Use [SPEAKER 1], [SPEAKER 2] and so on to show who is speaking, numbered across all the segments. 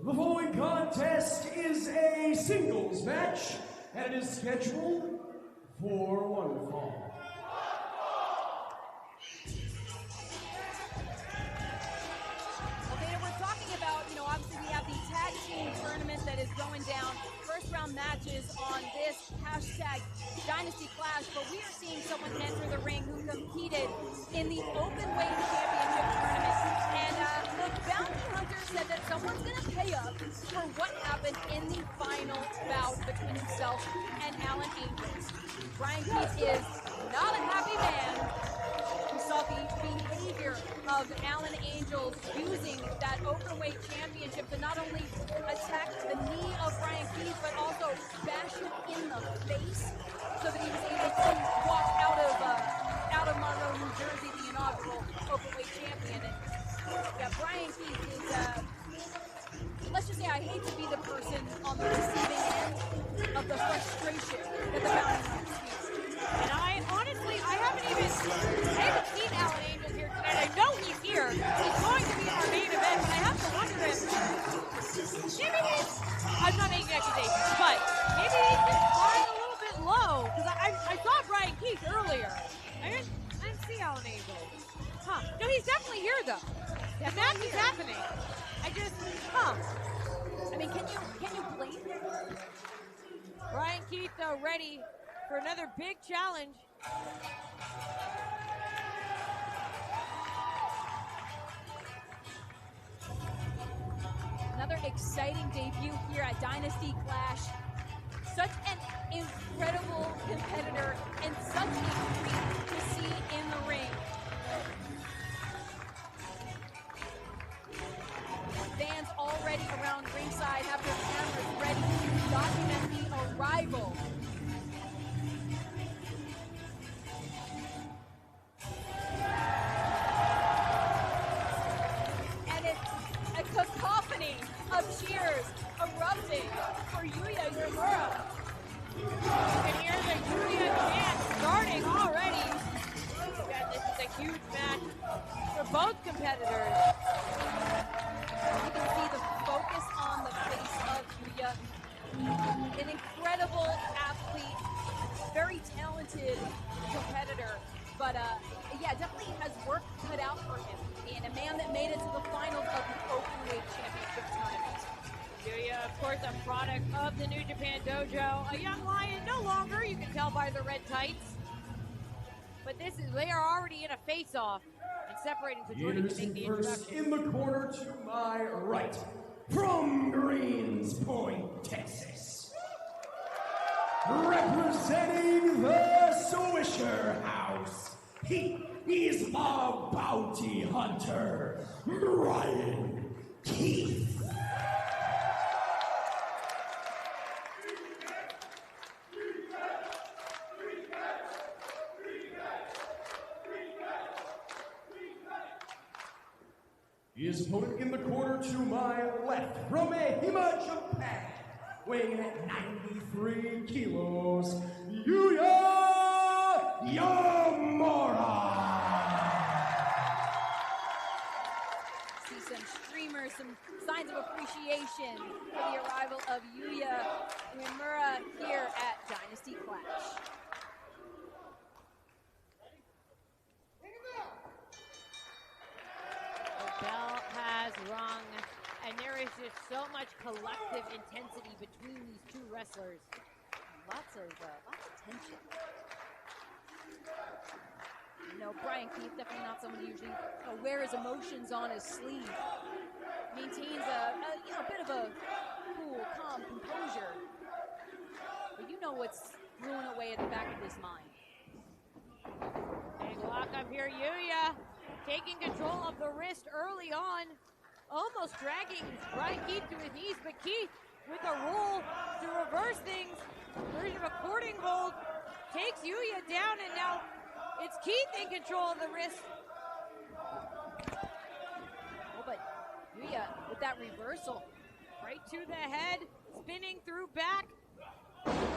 [SPEAKER 1] The following contest is a singles match, and it is scheduled for one fall.
[SPEAKER 2] Okay, we're talking about, obviously we have the tag team tournament that is going down. First round matches on this hashtag Dynasty Clash, but we are seeing someone enter the ring who competed in the Openweight Championship tournament. And the bounty hunter said that someone's going to pay up for what happened in the final bout between himself and Alan Angels. Bryan Keith is not a happy man. We saw the behavior of Alan Angels using that Openweight Championship to not only attack the knee of Bryan Keith, but also bash him in the face so that he was able to walk out of Monroe, New Jersey, the inaugural Openweight champion. And yeah, Bryan Keith is, let's just say I hate to be the person on the receiving end of the frustration that the bounty hunter sees.
[SPEAKER 3] And I haven't seen Alan Angels here tonight. I know he's here. He's going to be in our main event, but I have to wonder if I'm not making accusations, but maybe he's just flying a little bit low, because I saw Bryan Keith earlier. I didn't see Alan Angels. Huh. No, he's definitely here, though. The match is happening.
[SPEAKER 2] I mean, can you blame him?
[SPEAKER 3] Bryan Keith, though, ready for another big challenge.
[SPEAKER 2] Another exciting debut here at Dynasty Clash. Such an incredible competitor and such a treat to see in the ring. Fans already around ringside have their cameras ready to document the arrival. And it's a cacophony of cheers erupting for Yuya Uemura.
[SPEAKER 3] You can hear the Yuya dance starting already. Yeah, this is a huge match for both competitors.
[SPEAKER 2] You can see the focus on the face of Yuya. An incredible athlete, very talented competitor, but yeah, definitely has work cut out for him. And a man that made it to the finals of the Openweight Championship tournament.
[SPEAKER 3] Yuya, of course, a product of the New Japan Dojo. A young lion, no longer, you can tell by the red tights. But they are already in a face-off and separating to Jordan to make the introduction.
[SPEAKER 1] In the corner to my right, from Greens Point, Texas, representing the Swisher House, he is the bounty hunter, Bryan Keith. His opponent in the corner to my left, from Ehime, Japan, weighing in at 93 kilos, Yuya Uemura.
[SPEAKER 2] See some streamers, some signs of appreciation for the arrival of Yuya Uemura here at Dynasty Clash.
[SPEAKER 3] Bell has rung, and there is just so much collective intensity between these two wrestlers.
[SPEAKER 2] Lots of tension. Bryan Keith, definitely not someone who usually wears emotions on his sleeve. Maintains a bit of a cool, calm composure. But you know what's brewing away at the back of his mind.
[SPEAKER 3] Big lock up here, Yuya. Taking control of the wrist early on, almost dragging Bryan Keith to his knees, but Keith with a roll to reverse things, version of a cording hold, takes Yuya down, and now it's Keith in control of the wrist.
[SPEAKER 2] Oh, but Yuya with that reversal.
[SPEAKER 3] Right to the head, spinning through back,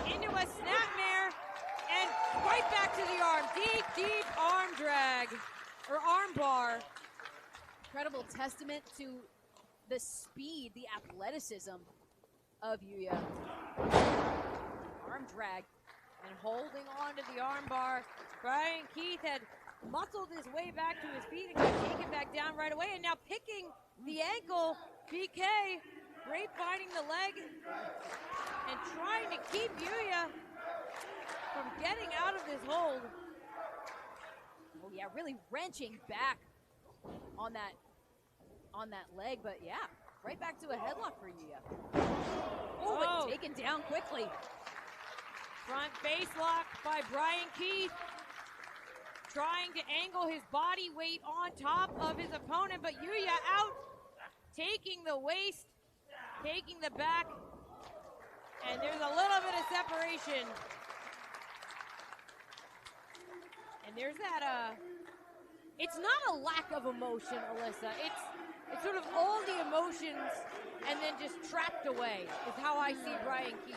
[SPEAKER 3] into a snapmare, and right back to the arm. Deep arm drag. Or arm bar.
[SPEAKER 2] Incredible testament to the speed, the athleticism of Yuya. Arm drag.
[SPEAKER 3] And holding on to the armbar, Bryan Keith had muscled his way back to his feet and got taken back down right away. And now picking the ankle, BK, grapevine the leg and trying to keep Yuya from getting out of this hold.
[SPEAKER 2] Oh yeah, really wrenching back on that leg, but yeah, right back to a headlock for Yuya. Oh, but taken down quickly.
[SPEAKER 3] Front face lock by Bryan Keith, trying to angle his body weight on top of his opponent, but Yuya out, taking the waist, taking the back, and there's a little bit of separation. And there's that, it's not a lack of emotion, Alyssa. It's sort of all the emotions and then just trapped away is how I see Bryan Keith.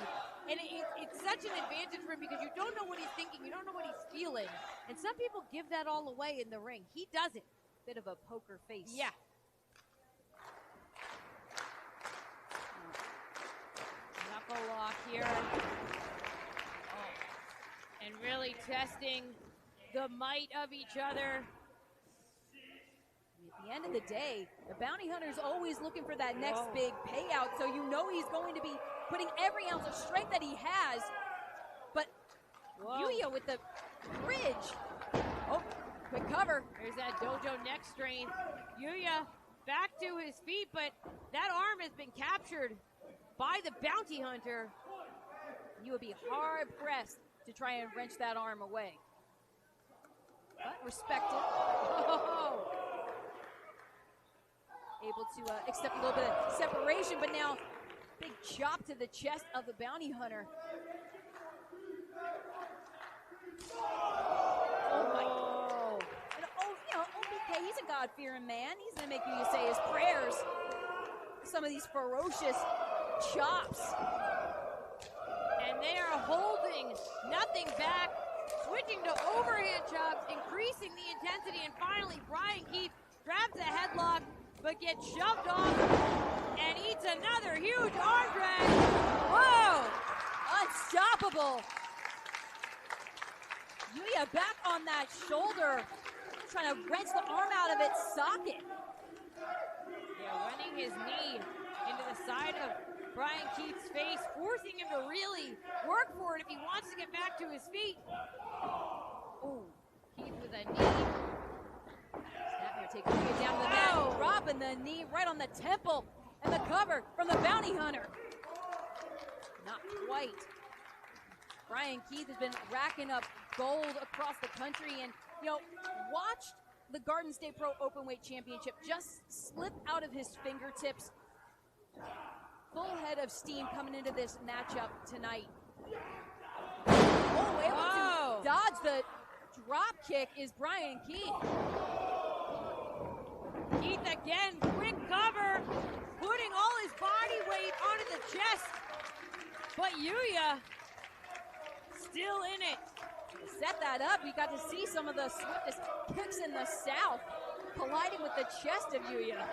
[SPEAKER 3] And it's such an advantage for him because you don't know what he's thinking, you don't know what he's feeling. And some people give that all away in the ring. He doesn't.
[SPEAKER 2] Bit of a poker face.
[SPEAKER 3] Yeah. Knuckle lock here. And really testing the might of each other.
[SPEAKER 2] At the end of the day, the bounty hunter's always looking for that next big payout, so you know he's going to be putting every ounce of strength that he has. But Yuya with the bridge. Oh, quick cover.
[SPEAKER 3] There's that dojo neck strain. Yuya back to his feet, but that arm has been captured by the bounty hunter.
[SPEAKER 2] You would be hard pressed to try and wrench that arm away. But respected. Oh. Able to accept a little bit of separation, but now big chop to the chest of the bounty hunter. Oh my. And OBK, he's a God-fearing man. He's gonna make you say his prayers. Some of these ferocious chops.
[SPEAKER 3] And they are holding nothing back, switching to overhand chops, increasing the intensity, and finally Bryan Keith grabs a headlock, but gets shoved off and eats another huge arm drag.
[SPEAKER 2] Whoa! Unstoppable. Yuya back on that shoulder, trying to wrench the arm out of its socket.
[SPEAKER 3] Yeah, running his knee into the side of Bryan Keith's face, forcing him to really work for it if he wants to get back to his feet. Oh, Keith with a knee.
[SPEAKER 2] Taking it down to the mat, dropping the knee right on the temple, and the cover from the bounty hunter. Not quite. Bryan Keith has been racking up gold across the country, and watched the Garden State Pro Openweight Championship just slip out of his fingertips. Full head of steam coming into this matchup tonight. Oh, able to dodge the drop kick is Bryan Keith.
[SPEAKER 3] Keith again, quick cover, putting all his body weight onto the chest. But Yuya still in it.
[SPEAKER 2] Set that up. You got to see some of the swiftest kicks in the South colliding with the chest of Yuya.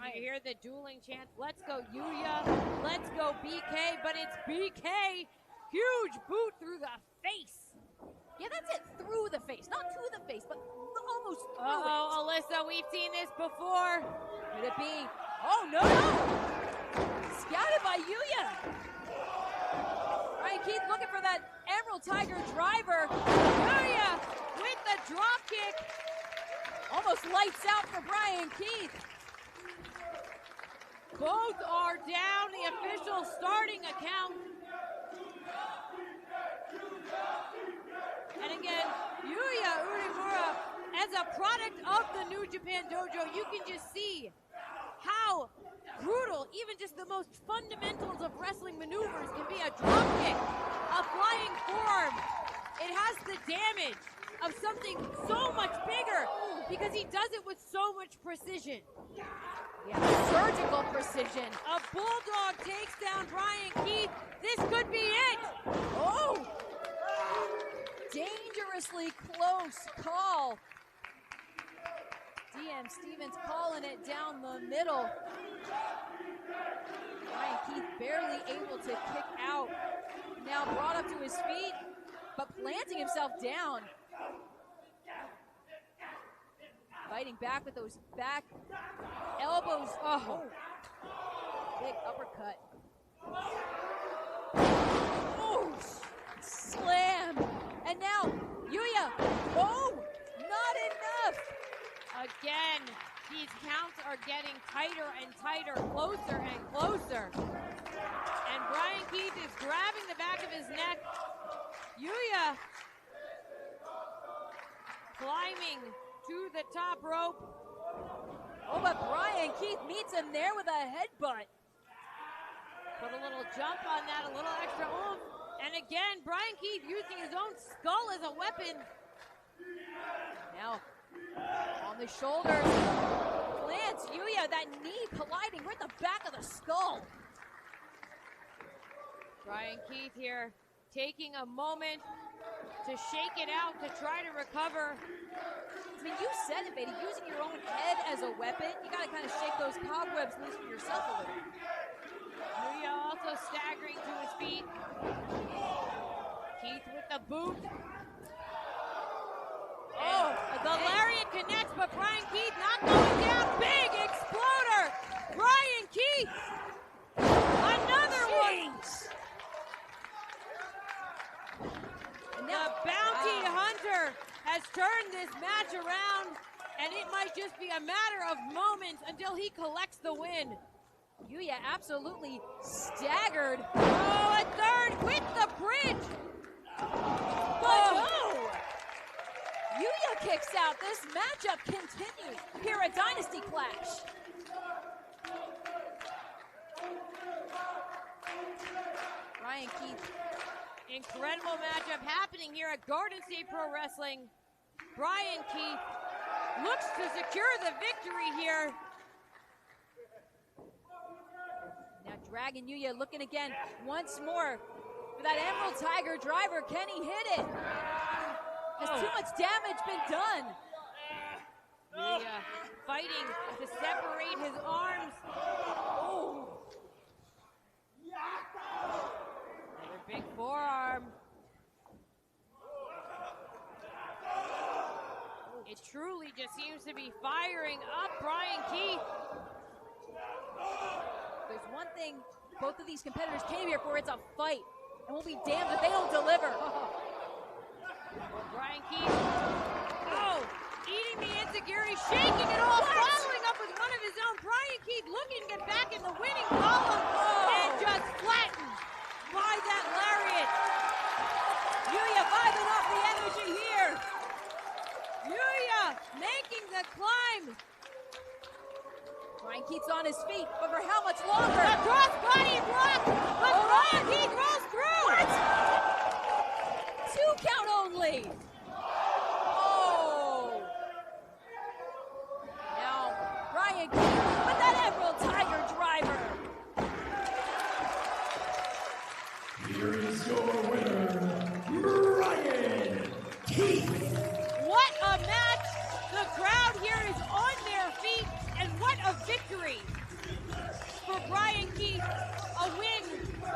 [SPEAKER 3] And you hear the dueling chants, let's go Yuya, let's go BK, but it's BK. Huge boot through the face.
[SPEAKER 2] Yeah, that's it, through the face. Not to the face, but almost through it.
[SPEAKER 3] Oh, Alyssa, we've seen this before.
[SPEAKER 2] Could it be? Oh, no. Scouted by Yuya. Bryan Keith looking for that Emerald Tiger driver.
[SPEAKER 3] Yuya with the drop kick.
[SPEAKER 2] Almost lights out for Bryan Keith.
[SPEAKER 3] Both are down, the official starting account. And again, Yuya Uemura, as a product of the New Japan Dojo, you can just see how brutal even just the most fundamentals of wrestling maneuvers can be. A drop kick, a flying forearm. It has the damage of something so much bigger because he does it with so much precision.
[SPEAKER 2] Yeah, surgical precision.
[SPEAKER 3] A bulldog takes down Bryan Keith. This could be it.
[SPEAKER 2] Oh! Dangerously close call. DM Stevens calling it down the middle. Bryan Keith barely able to kick out. Now brought up to his feet, but planting himself down. Fighting back with those back elbows. Oh, big uppercut. Oh, slam. And now, Yuya. Oh, not enough.
[SPEAKER 3] Again, these counts are getting tighter and tighter, closer and closer. And Bryan Keith is grabbing the back of his neck. Yuya climbing to the top rope.
[SPEAKER 2] Oh, but Bryan Keith meets him there with a headbutt.
[SPEAKER 3] Put a little jump on that, a little extra oomph. And again, Bryan Keith using his own skull as a weapon.
[SPEAKER 2] Now, on the shoulders, plants Yuya, that knee colliding with the back of the skull.
[SPEAKER 3] Bryan Keith here taking a moment to shake it out, to try to recover.
[SPEAKER 2] I mean, you said it, Beatty, using your own head as a weapon, you gotta kind of shake those cobwebs loose from yourself a little.
[SPEAKER 3] Yuya also staggering to his feet. Keith with the boot. Oh, the lariat connects, but Bryan Keith not going down. Big exploder. Bryan Keith. Another one.
[SPEAKER 2] And now,
[SPEAKER 3] the bounty hunter has turned this match around, and it might just be a matter of moments until he collects the win.
[SPEAKER 2] Yuya absolutely staggered.
[SPEAKER 3] Oh, a third with the bridge.
[SPEAKER 2] But oh! Yuya kicks out. This matchup continues here at Dynasty Clash. Bryan Keith.
[SPEAKER 3] Incredible matchup happening here at Garden State Pro Wrestling. Bryan Keith looks to secure the victory here.
[SPEAKER 2] Now dragging Yuya, looking again once more for that Emerald Tiger driver. Can he hit it? Has too much damage been done?
[SPEAKER 3] Yuya fighting to separate his arms. Oh. Another big forearm. It truly just seems to be firing up Bryan Keith.
[SPEAKER 2] There's one thing both of these competitors came here for, it's a fight. And we'll be damned if they don't deliver.
[SPEAKER 3] Bryan Keith, oh, eating the enziguri, shaking it all, following up with one of his own. Bryan Keith looking to get back in the winning column and just flattened by that lariat.
[SPEAKER 2] Yuya vibing off the energy here.
[SPEAKER 3] Yuya making the climb.
[SPEAKER 2] Bryan Keith's on his feet, but for how much longer?
[SPEAKER 3] The cross-body block, but Bryan Keith rolls through.
[SPEAKER 2] What? 2 count only. Oh. Now, Bryan Keith with that Emerald Tiger driver.
[SPEAKER 1] Here is your winner, Bryan Keith.
[SPEAKER 3] What a match. The crowd here is on their feet, and what a victory for Bryan Keith. A win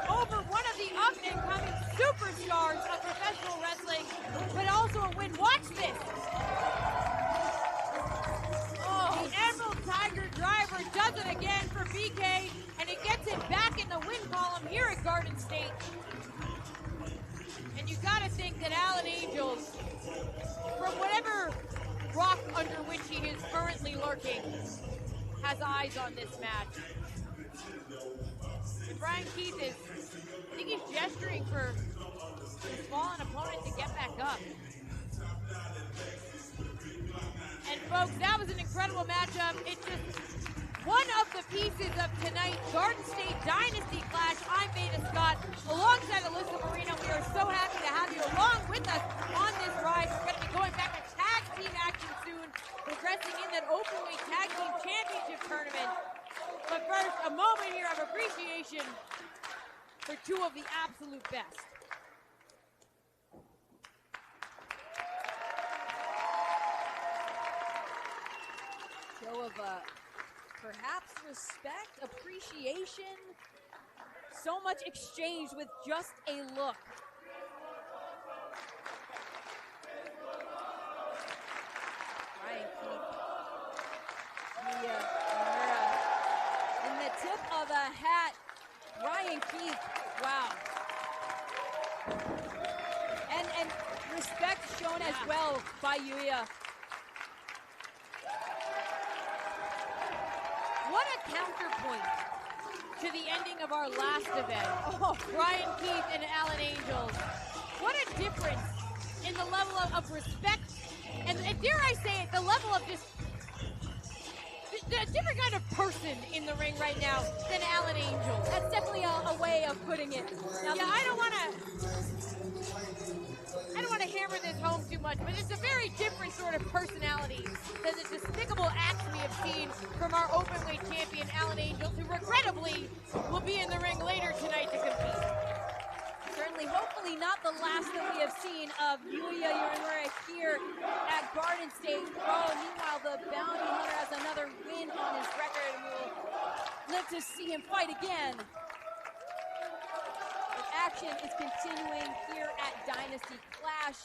[SPEAKER 3] over one of the up-and-coming superstars of professional wrestling, but also a win. Watch this. Oh, the Emerald Tiger driver does it again for BK, and it gets it back in the win column here at Garden State. And you gotta think that Alan Angels, from whatever rock under which he is currently lurking, has eyes on this match. And Bryan Keith is, I think he's gesturing for his fallen opponent to get back up. And folks, that was an incredible matchup. It's just one of the pieces of tonight's Garden State Dynasty Clash. I'm Beta Scott, alongside Alyssa Marino. We are so happy to have you along with us on this ride. We're going to be going back to tag team action soon, progressing in that Openweight Tag Team Championship tournament. But first, a moment here of appreciation for two of the absolute best.
[SPEAKER 2] Show of perhaps respect, appreciation. So much exchange with just a look. Bryan Yuya Uemura. In the tip of a hat, Bryan Keith, wow. And respect shown as well by Yuya.
[SPEAKER 3] What a counterpoint to the ending of our last event.
[SPEAKER 2] Oh,
[SPEAKER 3] Bryan Keith and Alan Angels. What a difference in the level of respect, and dare I say it, the level of just a different kind of person in the ring right now than Alan Angels.
[SPEAKER 2] that's definitely a way of putting it. Now,
[SPEAKER 3] Yeah, I don't want to hammer this home too much, but it's a very different sort of personality than the despicable acts we have seen from our openweight champion, Alan Angels, who regrettably will be in the ring later tonight to compete.
[SPEAKER 2] certainly, hopefully not the last that we have seen of Yuya Uemura here at Garden State Pro. Meanwhile, the Bounty Hunter has another win on his record, and we'll live to see him fight again. The action is continuing here at Dynasty Clash.